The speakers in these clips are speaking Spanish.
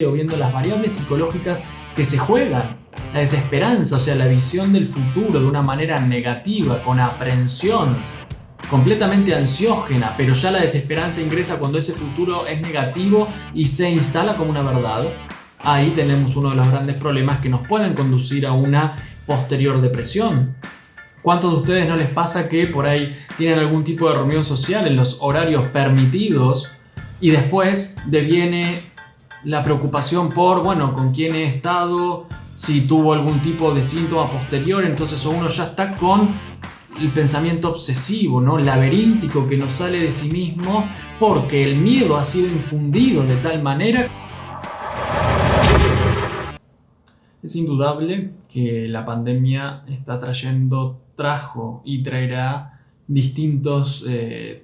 viendo las variables psicológicas que se juegan. La desesperanza, o sea, la visión del futuro de una manera negativa, con aprehensión, completamente ansiógena, pero ya la desesperanza ingresa cuando ese futuro es negativo y se instala como una verdad. Ahí tenemos uno de los grandes problemas que nos pueden conducir a una posterior depresión. ¿Cuántos de ustedes no les pasa que por ahí tienen algún tipo de reunión social en los horarios permitidos y después deviene la preocupación por, con quién he estado, si tuvo algún tipo de síntoma posterior? Entonces uno ya está con el pensamiento obsesivo, ¿no? Laberíntico, que no sale de sí mismo porque el miedo ha sido infundido de tal manera. Es indudable que la pandemia trajo y traerá distintos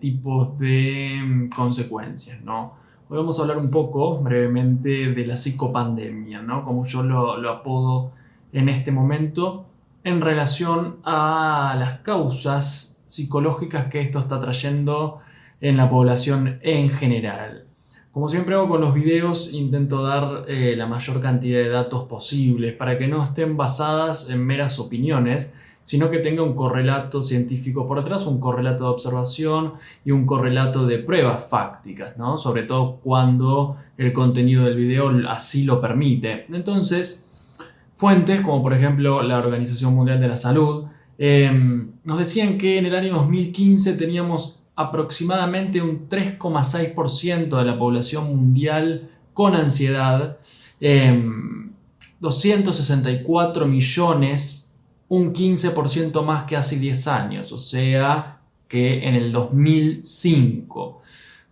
tipos de consecuencias, ¿no? Hoy vamos a hablar un poco brevemente de la psicopandemia, ¿no? Como yo lo apodo en este momento, en relación a las causas psicológicas que esto está trayendo en la población en general. Como siempre hago con los videos, intento dar la mayor cantidad de datos posibles para que no estén basadas en meras opiniones, sino que tenga un correlato científico por detrás, un correlato de observación y un correlato de pruebas fácticas, ¿no? Sobre todo cuando el contenido del video así lo permite. Entonces, fuentes como por ejemplo la Organización Mundial de la Salud nos decían que en el año 2015 teníamos aproximadamente un 3,6% de la población mundial con ansiedad, 264 millones, un 15% más que hace 10 años, o sea que en el 2005,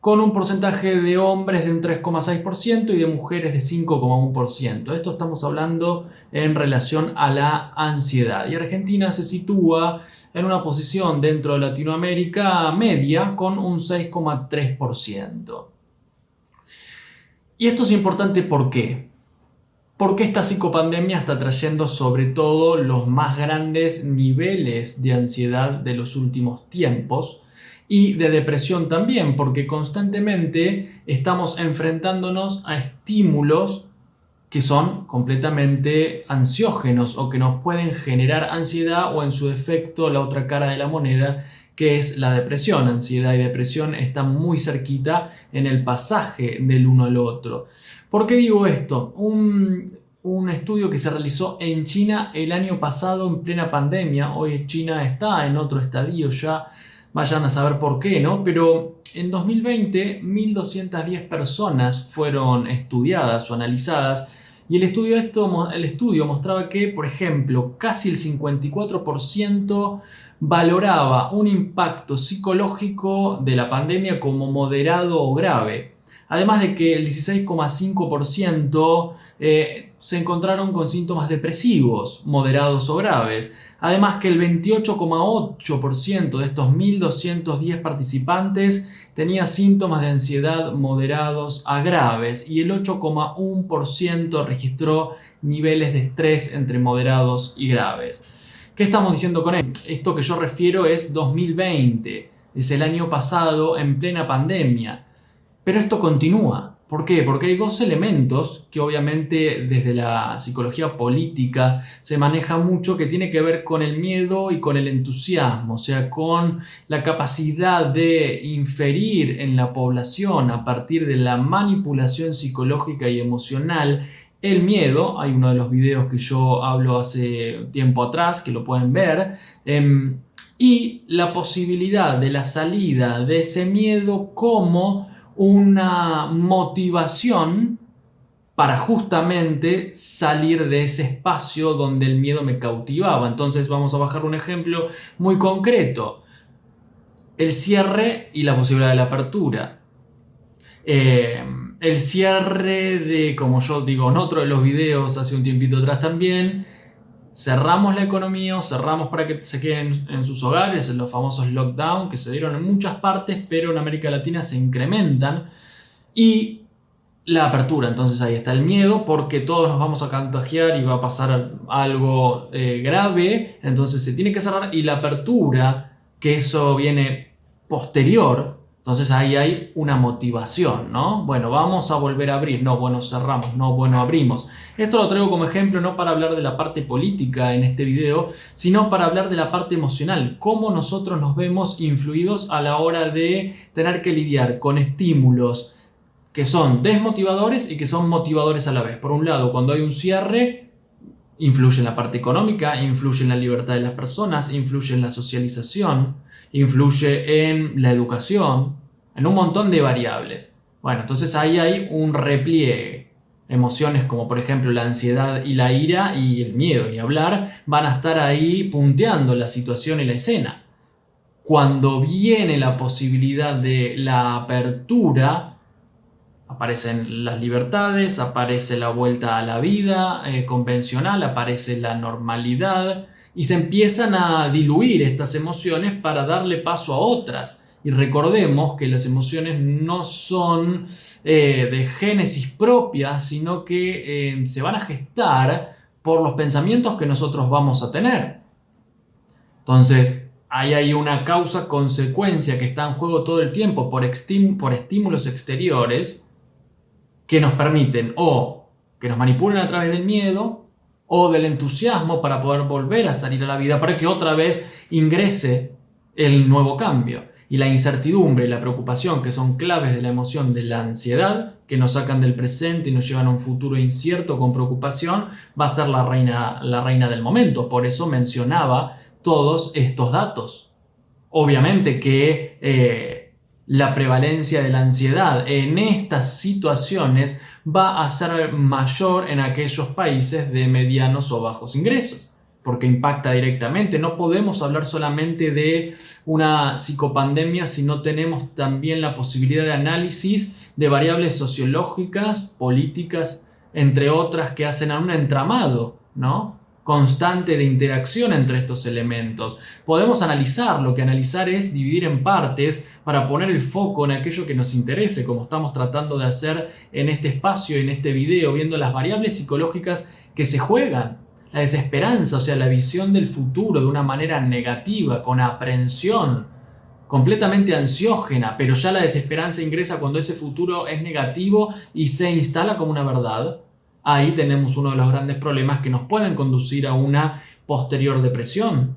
con un porcentaje de hombres de un 3,6% y de mujeres de 5,1%. Esto estamos hablando en relación a la ansiedad. Y Argentina se sitúa en una posición dentro de Latinoamérica media con un 6,3%. Y esto es importante, ¿por qué? Porque esta psicopandemia está trayendo sobre todo los más grandes niveles de ansiedad de los últimos tiempos y de depresión también, porque constantemente estamos enfrentándonos a estímulos que son completamente ansiógenos o que nos pueden generar ansiedad, o en su defecto la otra cara de la moneda, que es la depresión. Ansiedad y depresión están muy cerquita en el pasaje del uno al otro. ¿Por qué digo esto? Un estudio que se realizó en China el año pasado en plena pandemia. Hoy China está en otro estadio ya, vayan a saber por qué, ¿no? Pero en 2020, 1.210 personas fueron estudiadas o analizadas. Y el estudio mostraba que, por ejemplo, casi el 54% valoraba un impacto psicológico de la pandemia como moderado o grave. Además de que el 16,5% se encontraron con síntomas depresivos, moderados o graves. Además que el 28,8% de estos 1.210 participantes tenía síntomas de ansiedad moderados a graves, y el 8,1% registró niveles de estrés entre moderados y graves. ¿Qué estamos diciendo con esto? Esto que yo refiero es 2020, es el año pasado en plena pandemia. Pero esto continúa. ¿Por qué? Porque hay dos elementos que obviamente desde la psicología política se maneja mucho, que tiene que ver con el miedo y con el entusiasmo, o sea, con la capacidad de inferir en la población a partir de la manipulación psicológica y emocional el miedo. Hay uno de los videos que yo hablo hace tiempo atrás, que lo pueden ver, y la posibilidad de la salida de ese miedo como una motivación para justamente salir de ese espacio donde el miedo me cautivaba. Entonces vamos a bajar un ejemplo muy concreto: el cierre y la posibilidad de la apertura. El cierre de, como yo digo en otro de los videos hace un tiempito atrás también, cerramos la economía, o cerramos para que se queden en sus hogares, en los famosos lockdown que se dieron en muchas partes, pero en América Latina se incrementan, y la apertura. Entonces ahí está el miedo, porque todos nos vamos a contagiar y va a pasar algo grave, entonces se tiene que cerrar. Y la apertura, que eso viene posterior, Entonces ahí hay una motivación, ¿no? Bueno, vamos a volver a abrir. No, bueno, cerramos. No, bueno, abrimos. Esto lo traigo como ejemplo no para hablar de la parte política en este video, sino para hablar de la parte emocional. Cómo nosotros nos vemos influidos a la hora de tener que lidiar con estímulos que son desmotivadores y que son motivadores a la vez. Por un lado, cuando hay un cierre, influye en la parte económica, influye en la libertad de las personas, influye en la socialización, influye en la educación, en un montón de variables. Bueno, entonces ahí hay un repliegue. Emociones como por ejemplo la ansiedad y la ira y el miedo, ni hablar, van a estar ahí punteando la situación y la escena. Cuando viene la posibilidad de la apertura, aparecen las libertades, aparece la vuelta a la vida convencional, aparece la normalidad y se empiezan a diluir estas emociones para darle paso a otras. Y recordemos que las emociones no son de génesis propia, sino que se van a gestar por los pensamientos que nosotros vamos a tener. Entonces, ahí hay una causa-consecuencia que está en juego todo el tiempo por estímulos exteriores que nos permiten o que nos manipulen a través del miedo o del entusiasmo para poder volver a salir a la vida, para que otra vez ingrese el nuevo cambio. Y la incertidumbre y la preocupación, que son claves de la emoción de la ansiedad, que nos sacan del presente y nos llevan a un futuro incierto con preocupación, va a ser la reina del momento. Por eso mencionaba todos estos datos. Obviamente que la prevalencia de la ansiedad en estas situaciones va a ser mayor en aquellos países de medianos o bajos ingresos, porque impacta directamente. No podemos hablar solamente de una psicopandemia si no tenemos también la posibilidad de análisis de variables sociológicas, políticas, entre otras, que hacen a un entramado, ¿no?, constante de interacción entre estos elementos. Podemos analizar, lo que analizar es dividir en partes para poner el foco en aquello que nos interese, como estamos tratando de hacer en este espacio, en este video, viendo las variables psicológicas que se juegan. La desesperanza, o sea, la visión del futuro de una manera negativa, con aprensión, completamente ansiógena, pero ya la desesperanza ingresa cuando ese futuro es negativo y se instala como una verdad. Ahí tenemos uno de los grandes problemas que nos pueden conducir a una posterior depresión.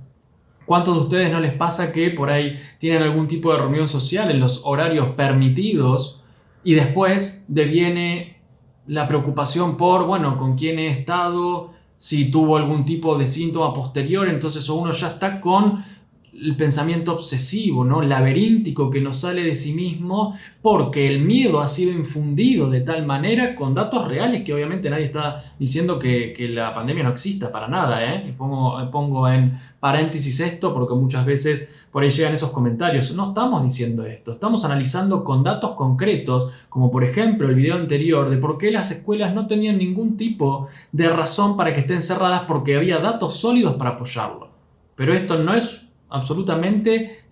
¿Cuántos de ustedes no les pasa que por ahí tienen algún tipo de reunión social en los horarios permitidos y después deviene la preocupación por, bueno, con quién he estado, si tuvo algún tipo de síntoma posterior? Entonces uno ya está con el pensamiento obsesivo, ¿no?, laberíntico, que no sale de sí mismo porque el miedo ha sido infundido de tal manera con datos reales, que obviamente nadie está diciendo que la pandemia no exista para nada, ¿eh? Pongo en paréntesis esto porque muchas veces por ahí llegan esos comentarios. No estamos diciendo esto, estamos analizando con datos concretos, como por ejemplo el video anterior de por qué las escuelas no tenían ningún tipo de razón para que estén cerradas, porque había datos sólidos para apoyarlo. Pero esto no es absolutamente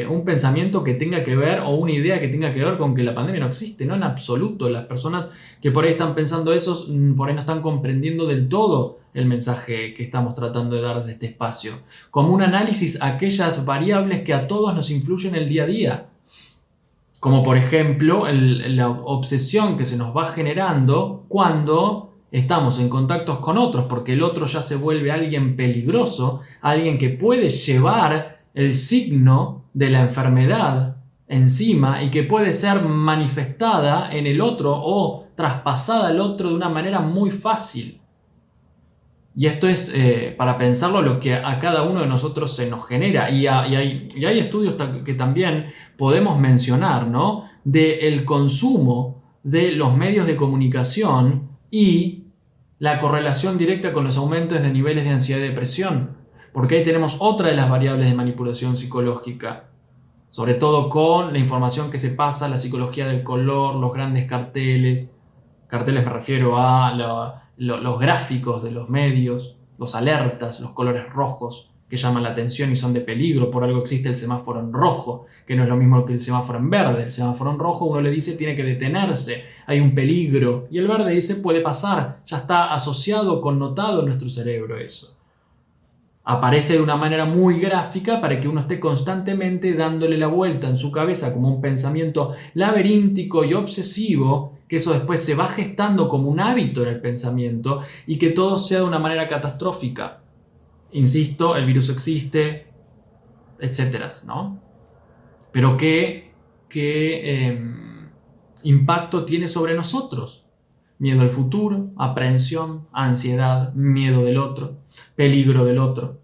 un pensamiento que tenga que ver, o una idea que tenga que ver con que la pandemia no existe, no en absoluto. Las personas que por ahí están pensando eso, por ahí no están comprendiendo del todo el mensaje que estamos tratando de dar desde este espacio. Como un análisis a aquellas variables que a todos nos influyen el día a día. Como por ejemplo la obsesión que se nos va generando cuando estamos en contactos con otros, porque el otro ya se vuelve alguien peligroso, alguien que puede llevar el signo de la enfermedad encima y que puede ser manifestada en el otro o traspasada al otro de una manera muy fácil. Y esto es, para pensarlo, lo que a cada uno de nosotros se nos genera. Y hay estudios que también podemos mencionar, ¿no?, del consumo de los medios de comunicación y la correlación directa con los aumentos de niveles de ansiedad y depresión. Porque ahí tenemos otra de las variables de manipulación psicológica. Sobre todo con la información que se pasa, la psicología del color, los grandes carteles. Carteles me refiero a los gráficos de los medios, los alertas, los colores rojos que llaman la atención y son de peligro. Por algo existe el semáforo en rojo, que no es lo mismo que el semáforo en verde. El semáforo en rojo uno le dice tiene que detenerse, hay un peligro, y el verde dice puede pasar, ya está asociado, connotado en nuestro cerebro eso. Aparece de una manera muy gráfica para que uno esté constantemente dándole la vuelta en su cabeza como un pensamiento laberíntico y obsesivo, que eso después se va gestando como un hábito en el pensamiento y que todo sea de una manera catastrófica. Insisto, el virus existe, etcétera, ¿no? Pero ¿qué impacto tiene sobre nosotros? Miedo al futuro, aprehensión, ansiedad, miedo del otro, peligro del otro,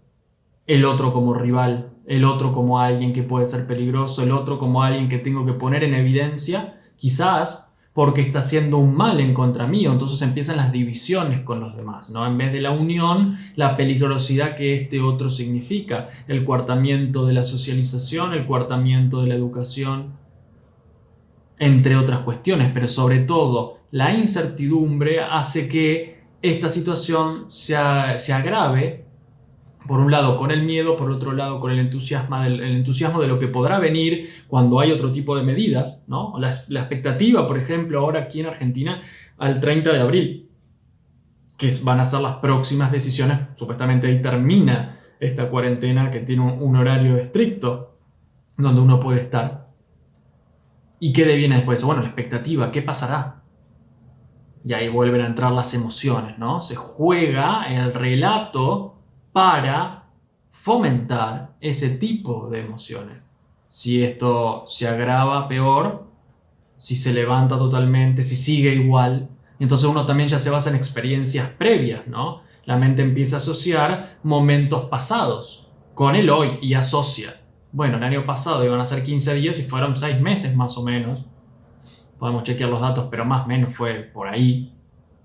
el otro como rival, el otro como alguien que puede ser peligroso, el otro como alguien que tengo que poner en evidencia, quizás porque está haciendo un mal en contra mío. Entonces empiezan las divisiones con los demás, ¿no? En vez de la unión, la peligrosidad que este otro significa, el coartamiento de la socialización, el coartamiento de la educación, entre otras cuestiones, pero sobre todo la incertidumbre hace que esta situación se agrave, por un lado con el miedo, por otro lado con el entusiasmo de lo que podrá venir cuando hay otro tipo de medidas, ¿no? La expectativa, por ejemplo, ahora aquí en Argentina, al 30 de abril, que van a ser las próximas decisiones, supuestamente ahí termina esta cuarentena que tiene un horario estricto donde uno puede estar. ¿Y qué viene después? Bueno, la expectativa, ¿qué pasará? Y ahí vuelven a entrar las emociones, ¿no? Se juega el relato para fomentar ese tipo de emociones. Si esto se agrava, peor. Si se levanta totalmente, si sigue igual. Entonces uno también ya se basa en experiencias previas, ¿no? La mente empieza a asociar momentos pasados con el hoy y asocia. Bueno, el año pasado iban a ser 15 días y fueron 6 meses más o menos. Podemos chequear los datos, pero más o menos fue por ahí.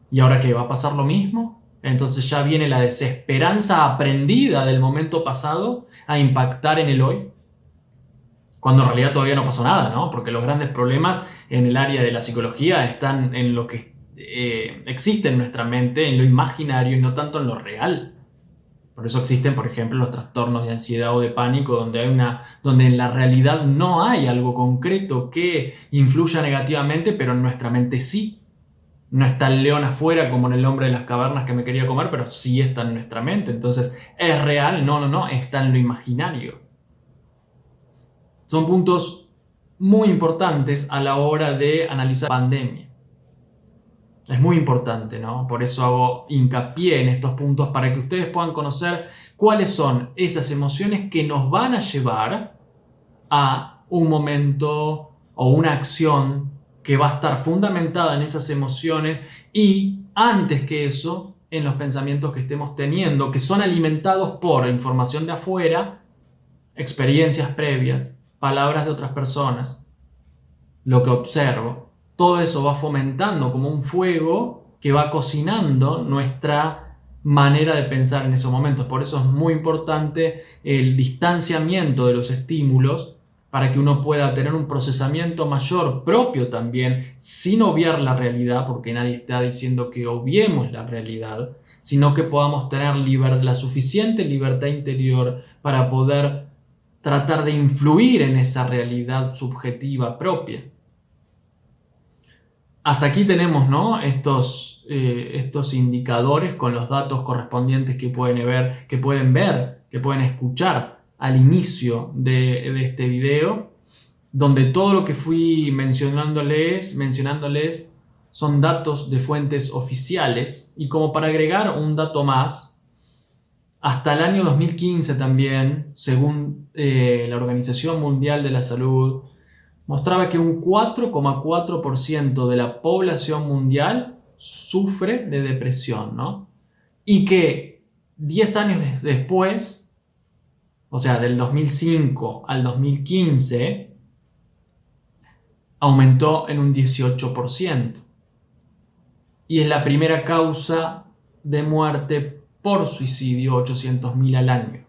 ¿Y ahora qué? ¿Va a pasar lo mismo? Entonces ya viene la desesperanza aprendida del momento pasado a impactar en el hoy, cuando en realidad todavía no pasó nada, ¿no? Porque los grandes problemas en el área de la psicología están en lo que existe en nuestra mente, en lo imaginario y no tanto en lo real. Por eso existen, por ejemplo, los trastornos de ansiedad o de pánico, donde en la realidad no hay algo concreto que influya negativamente, pero en nuestra mente sí. No está el león afuera como en El hombre de las cavernas que me quería comer, pero sí está en nuestra mente. Entonces, ¿es real? No, está en lo imaginario. Son puntos muy importantes a la hora de analizar la pandemia. Es muy importante, ¿no? Por eso hago hincapié en estos puntos para que ustedes puedan conocer cuáles son esas emociones que nos van a llevar a un momento o una acción que va a estar fundamentada en esas emociones y, antes que eso, en los pensamientos que estemos teniendo, que son alimentados por información de afuera, experiencias previas, palabras de otras personas, lo que observo. Todo eso va fomentando como un fuego que va cocinando nuestra manera de pensar en esos momentos. Por eso es muy importante el distanciamiento de los estímulos para que uno pueda tener un procesamiento mayor propio también, sin obviar la realidad, porque nadie está diciendo que obviemos la realidad, sino que podamos tener la suficiente libertad interior para poder tratar de influir en esa realidad subjetiva propia. Hasta aquí tenemos, ¿no? estos indicadores con los datos correspondientes que pueden ver, que pueden escuchar al inicio de este video, donde todo lo que fui mencionándoles son datos de fuentes oficiales. Y como para agregar un dato más, hasta el año 2015 también, según la Organización Mundial de la Salud, mostraba que un 4,4% de la población mundial sufre de depresión, ¿no? Y que 10 años después, o sea, del 2005 al 2015, aumentó en un 18%. Y es la primera causa de muerte por suicidio, 800.000 al año.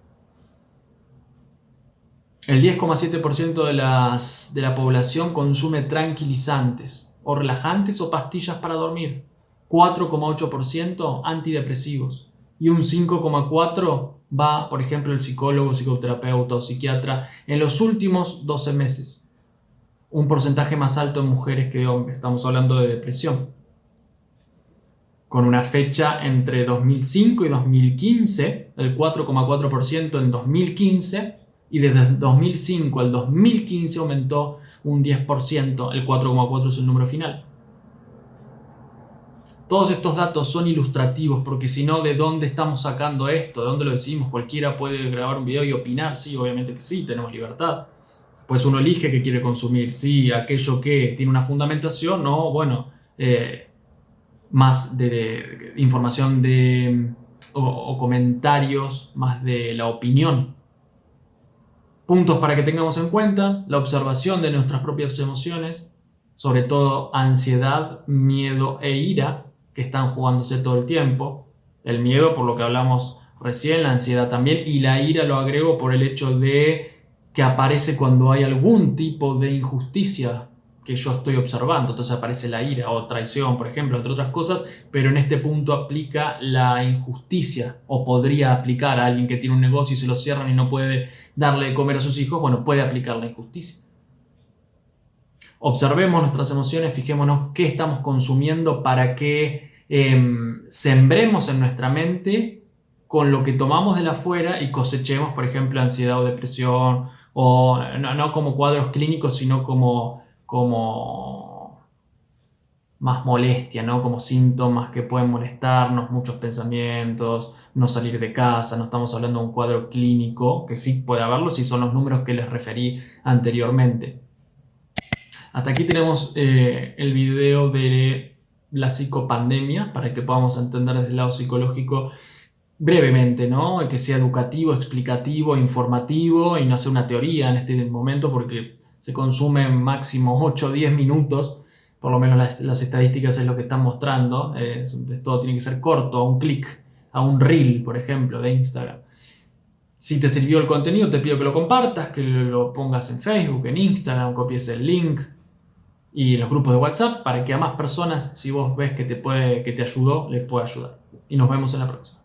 El 10,7% de la población consume tranquilizantes o relajantes o pastillas para dormir. 4,8% antidepresivos. Y un 5,4% va, por ejemplo, el psicólogo, psicoterapeuta o psiquiatra en los últimos 12 meses. Un porcentaje más alto en mujeres que de hombres. Estamos hablando de depresión. con una fecha entre 2005 y 2015, el 4,4% en 2015, y desde 2005 al 2015 aumentó un 10%, el 4,4% es el número final. Todos estos datos son ilustrativos, porque si no, ¿de dónde estamos sacando esto? ¿De dónde lo decimos? Cualquiera puede grabar un video y opinar, sí, obviamente que sí, tenemos libertad. Pues uno elige qué quiere consumir, sí, aquello que tiene una fundamentación, no, bueno, más de información o comentarios, más de la opinión. Puntos para que tengamos en cuenta: la observación de nuestras propias emociones, sobre todo ansiedad, miedo e ira, que están jugándose todo el tiempo. El miedo, por lo que hablamos recién, la ansiedad también, y la ira lo agrego por el hecho de que aparece cuando hay algún tipo de injusticia que yo estoy observando. Entonces aparece la ira o traición, por ejemplo, entre otras cosas, pero en este punto aplica la injusticia, o podría aplicar a alguien que tiene un negocio y se lo cierran y no puede darle de comer a sus hijos. Bueno, puede aplicar la injusticia. Observemos nuestras emociones, fijémonos qué estamos consumiendo para que sembremos en nuestra mente con lo que tomamos de la afuera y cosechemos, por ejemplo, ansiedad o depresión, o no como cuadros clínicos, sino como más molestia, ¿no? Como síntomas que pueden molestarnos, muchos pensamientos, no salir de casa. No estamos hablando de un cuadro clínico, que sí puede haberlo si son los números que les referí anteriormente. Hasta aquí tenemos el video de la psicopandemia, para que podamos entender desde el lado psicológico brevemente, ¿no? Que sea educativo, explicativo, informativo, y no sea una teoría en este momento, porque se consumen máximo 8 o 10 minutos, por lo menos las estadísticas es lo que están mostrando. Todo tiene que ser corto, a un clic, a un reel, por ejemplo, de Instagram. Si te sirvió el contenido, te pido que lo compartas, que lo pongas en Facebook, en Instagram, copies el link y en los grupos de WhatsApp, para que a más personas, si vos ves que te ayudó, les pueda ayudar. Y nos vemos en la próxima.